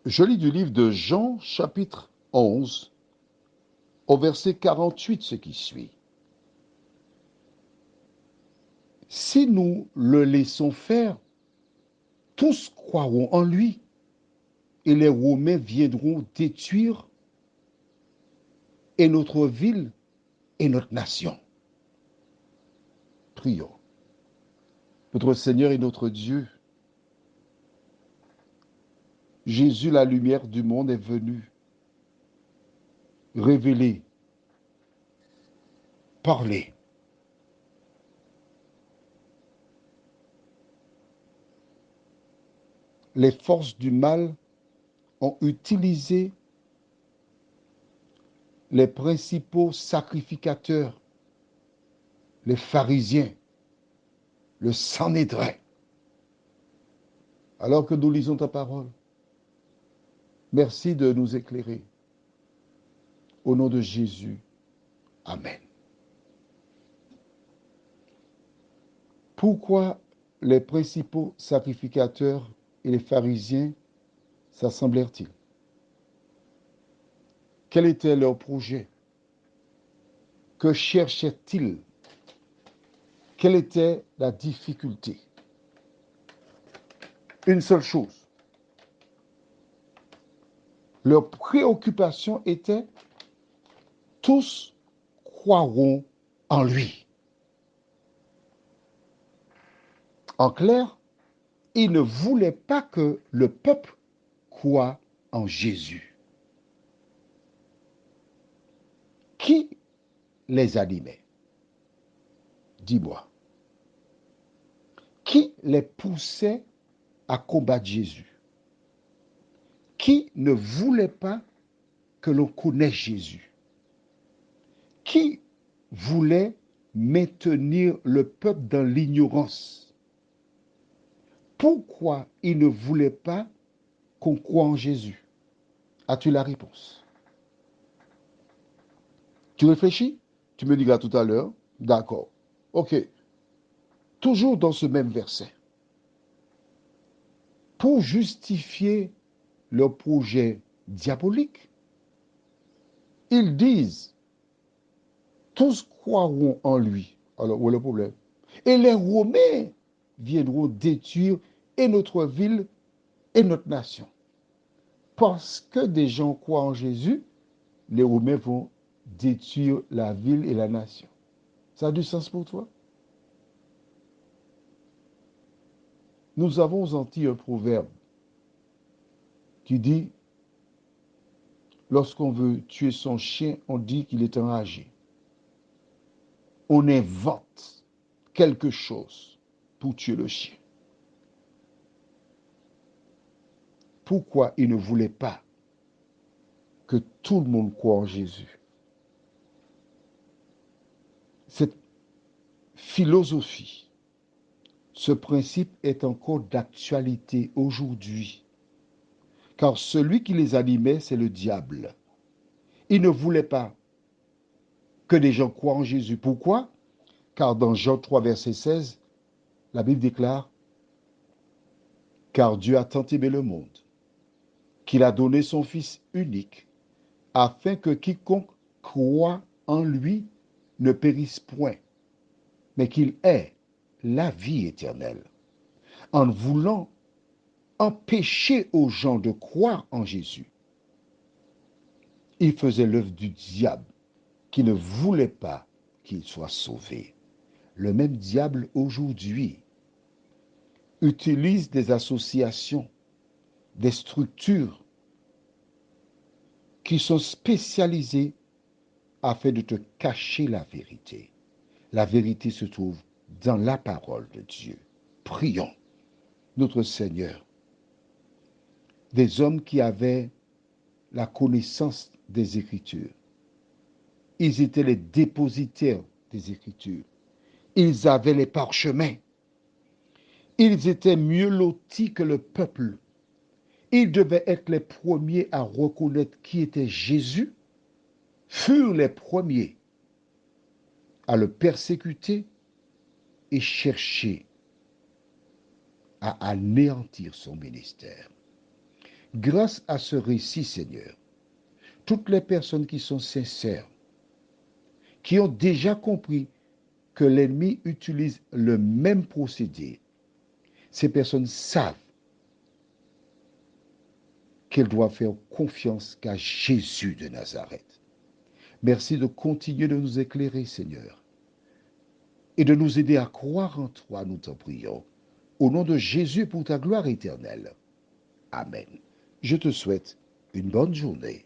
Je lis du livre de Jean, chapitre 11, au verset 48, ce qui suit. Si nous le laissons faire, tous croiront en lui, et les Romains viendront détruire et notre ville et notre nation. Prions. Notre Seigneur et notre Dieu, Jésus, la lumière du monde, est venu révéler, parler. Les forces du mal ont utilisé les principaux sacrificateurs, les pharisiens, le Sanhédrin, alors que nous lisons ta parole. Merci de nous éclairer. Au nom de Jésus, Amen. Pourquoi les principaux sacrificateurs et les pharisiens s'assemblèrent-ils? Quel était leur projet? Que cherchaient-ils? Quelle était la difficulté? Une seule chose. Leur préoccupation était tous croiront en lui. En clair, ils ne voulaient pas que le peuple croie en Jésus. Qui les animait? Dis-moi. Qui les poussait à combattre Jésus? Qui ne voulait pas que l'on connaisse Jésus? Qui voulait maintenir le peuple dans l'ignorance? Pourquoi il ne voulait pas qu'on croie en Jésus? As-tu la réponse? Tu réfléchis? Tu me diras tout à l'heure. D'accord. OK. Toujours dans ce même verset. Pour justifier leur projet diabolique, ils disent, tous croiront en lui. Alors, où est le problème? Et les Romains viendront détruire et notre ville et notre nation. Parce que des gens croient en Jésus, les Romains vont détruire la ville et la nation. Ça a du sens pour toi? Nous avons en un proverbe qui dit, lorsqu'on veut tuer son chien, on dit qu'il est enragé. On invente quelque chose pour tuer le chien. Pourquoi il ne voulait pas que tout le monde croie en Jésus? Cette philosophie, ce principe est encore d'actualité aujourd'hui, car celui qui les animait, c'est le diable. Il ne voulait pas que les gens croient en Jésus. Pourquoi? Car dans Jean 3, verset 16, la Bible déclare, car Dieu a tant aimé le monde, qu'il a donné son Fils unique, afin que quiconque croit en lui ne périsse point, mais qu'il ait la vie éternelle. En voulant empêcher aux gens de croire en Jésus, il faisait l'œuvre du diable qui ne voulait pas qu'ils soient sauvés. Le même diable aujourd'hui utilise des associations, des structures qui sont spécialisées afin de te cacher la vérité. La vérité se trouve dans la parole de Dieu. Prions, notre Seigneur, des hommes qui avaient la connaissance des Écritures. Ils étaient les dépositaires des Écritures. Ils avaient les parchemins. Ils étaient mieux lotis que le peuple. Ils devaient être les premiers à reconnaître qui était Jésus, furent les premiers à le persécuter et chercher à anéantir son ministère. Grâce à ce récit, Seigneur, toutes les personnes qui sont sincères, qui ont déjà compris que l'ennemi utilise le même procédé, ces personnes savent qu'elles doivent faire confiance qu'à Jésus de Nazareth. Merci de continuer de nous éclairer, Seigneur, et de nous aider à croire en toi, nous t'en prions. Au nom de Jésus pour ta gloire éternelle. Amen. Je te souhaite une bonne journée.